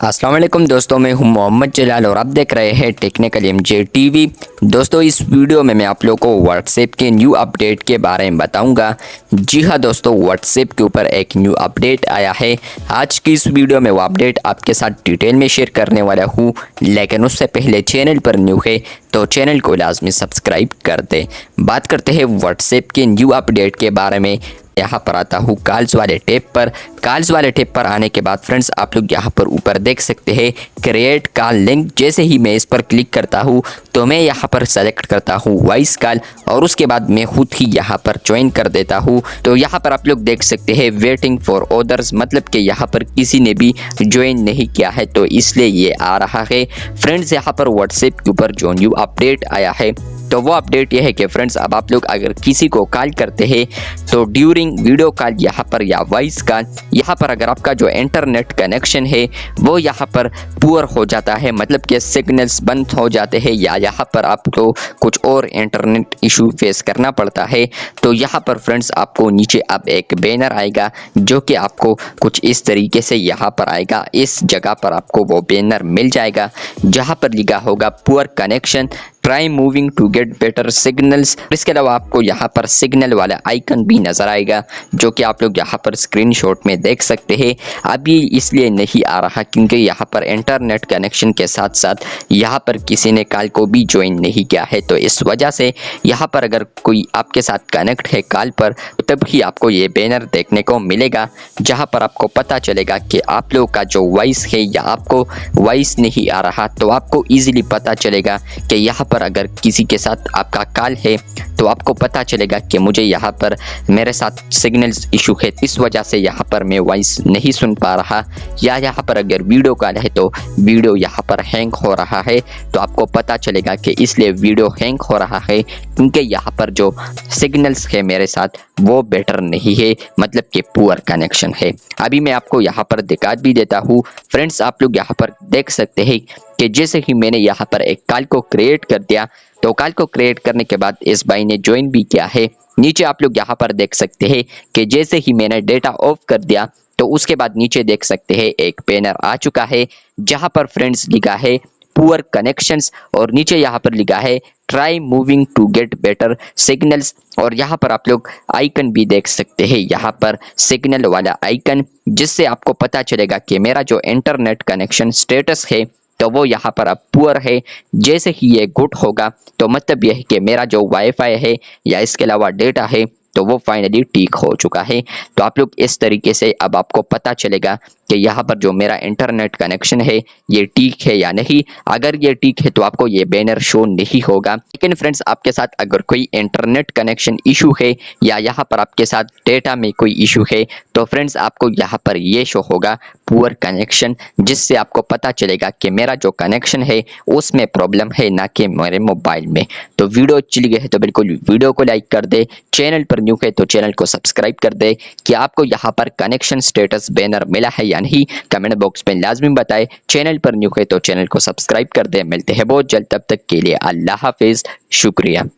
अस्सलाम वालेकुम दोस्तों, मैं हूं मोहम्मद जलाल और आप देख रहे हैं टेक्निकल एमजे टीवी। दोस्तों, इस वीडियो में मैं आप लोगों को व्हाट्सएप के न्यू अपडेट के बारे में बताऊंगा। जी हां दोस्तों, व्हाट्सएप के ऊपर एक न्यू अपडेट आया है। आज की इस वीडियो में वो अपडेट आपके साथ डिटेल में शेयर करने वाला हूं, लेकिन उससे पहले चैनल पर न्यू है तो चैनल को लाजमी सब्सक्राइब कर दें। बात करते हैं व्हाट्सएप के न्यू अपडेट के बारे में। यहाँ पर आता हूँ कॉल्स वाले टैब पर। कॉल्स वाले टैब पर आने के बाद फ्रेंड्स, आप लोग यहाँ पर ऊपर देख सकते हैं क्रिएट कॉल लिंक। जैसे ही मैं इस पर क्लिक करता हूँ तो मैं यहाँ पर सेलेक्ट करता हूँ वॉइस कॉल और उसके बाद मैं खुद ही यहाँ पर ज्वाइन कर देता हूँ। तो यहाँ पर आप लोग देख सकते हैं वेटिंग फॉर अदर्स, मतलब कि यहाँ पर किसी ने भी ज्वाइन नहीं किया है तो इसलिए ये आ रहा है। फ्रेंड्स, यहाँ पर व्हाट्सएप के ऊपर जो न्यू अपडेट आया है तो वो अपडेट ये है कि फ्रेंड्स, अब आप लोग अगर किसी को कॉल करते हैं तो ड्यूरिंग वीडियो कॉल यहाँ पर या वॉइस कॉल, यहाँ पर अगर आपका जो इंटरनेट कनेक्शन है वो यहाँ पर पुअर हो जाता है, मतलब कि सिग्नल्स बंद हो जाते हैं या यहाँ पर आपको कुछ और इंटरनेट इशू फेस करना पड़ता है, तो यहाँ पर फ्रेंड्स आपको नीचे अब एक बैनर आएगा जो कि आपको कुछ इस तरीके से यहाँ पर आएगा। इस जगह पर आपको वो बैनर मिल जाएगा जहाँ पर लिखा होगा poor connection, try moving to get better signals. इसके अलावा आपको यहाँ पर सिग्नल वाला आइकन भी नजर आएगा जो कि आप लोग यहाँ पर स्क्रीनशॉट में देख सकते हैं। अभी इसलिए नहीं आ रहा क्योंकि यहाँ पर इंटरनेट कनेक्शन के साथ साथ यहाँ पर किसी ने कॉल को भी ज्वाइन नहीं किया है, तो इस वजह से यहाँ पर अगर कोई आपके साथ कनेक्ट है कॉल पर तो तब ही आपको ये बैनर देखने को मिलेगा जहाँ पर आपको पता चलेगा कि आप लोगों का जो वॉइस है या आपको वॉइस नहीं आ रहा, तो आपको ईजिली पता चलेगा कि यहाँ पर अगर किसी के साथ आपका कॉल है तो आपको पता चलेगा कि मुझे यहाँ पर मेरे साथ सिग्नल्स इशू है, इस वजह से यहाँ पर मैं वॉइस नहीं सुन पा रहा। या यहाँ पर अगर वीडियो कॉल है तो वीडियो यहाँ पर हैंग हो रहा है, तो आपको पता चलेगा कि इसलिए वीडियो हैंग हो रहा है क्योंकि यहाँ पर जो सिग्नल्स है मेरे साथ वो बेटर नहीं है, मतलब कि पुअर कनेक्शन है। अभी मैं आपको यहाँ पर दिखा भी देता हूँ। फ्रेंड्स, आप लोग यहाँ पर देख सकते हैं कि जैसे ही मैंने यहाँ पर एक कॉल को क्रिएट कर दिया तो कॉल को क्रिएट करने के बाद इस भाई ने ज्वाइन भी किया है। नीचे आप लोग यहाँ पर देख सकते हैं कि जैसे ही मैंने डेटा ऑफ कर दिया तो उसके बाद नीचे देख सकते हैं एक बैनर आ चुका है जहाँ पर फ्रेंड्स लिखा है पुअर कनेक्शंस और नीचे यहाँ पर लिखा है try moving to get better signals. और यहाँ पर आप लोग आइकन भी देख सकते हैं, यहाँ पर सिग्नल वाला आइकन, जिससे आपको पता चलेगा कि मेरा जो इंटरनेट कनेक्शन स्टेटस है तो वो यहाँ पर अब पुअर है। जैसे ही ये गुड होगा तो मतलब यह है कि मेरा जो वाईफाई है या इसके अलावा डेटा है तो वो फाइनली ठीक हो चुका है। तो आप लोग इस तरीके से अब आपको पता चलेगा कि यहाँ पर जो मेरा इंटरनेट कनेक्शन है ये ठीक है या नहीं। अगर ये ठीक है तो आपको ये बैनर शो नहीं होगा, लेकिन फ्रेंड्स आपके साथ अगर कोई इंटरनेट कनेक्शन इशू है या यहाँ पर आपके साथ डेटा में कोई इशू है तो फ्रेंड्स आपको यहाँ पर ये शो होगा पुअर कनेक्शन, जिससे आपको पता चलेगा कि मेरा जो कनेक्शन है उसमें प्रॉब्लम है, ना कि मेरे मोबाइल में। तो वीडियो अच्छी लगी है तो बिल्कुल वीडियो को लाइक कर दे, चैनल पर न्यू है तो चैनल को सब्सक्राइब कर दे। कि आपको यहाँ पर कनेक्शन स्टेटस बैनर मिला है या नहीं, कमेंट बॉक्स में लाजमी बताएं। चैनल पर न्यू है तो चैनल को सब्सक्राइब कर दे। मिलते हैं बहुत जल्द, तब तक के लिए अल्लाह हाफिज, शुक्रिया।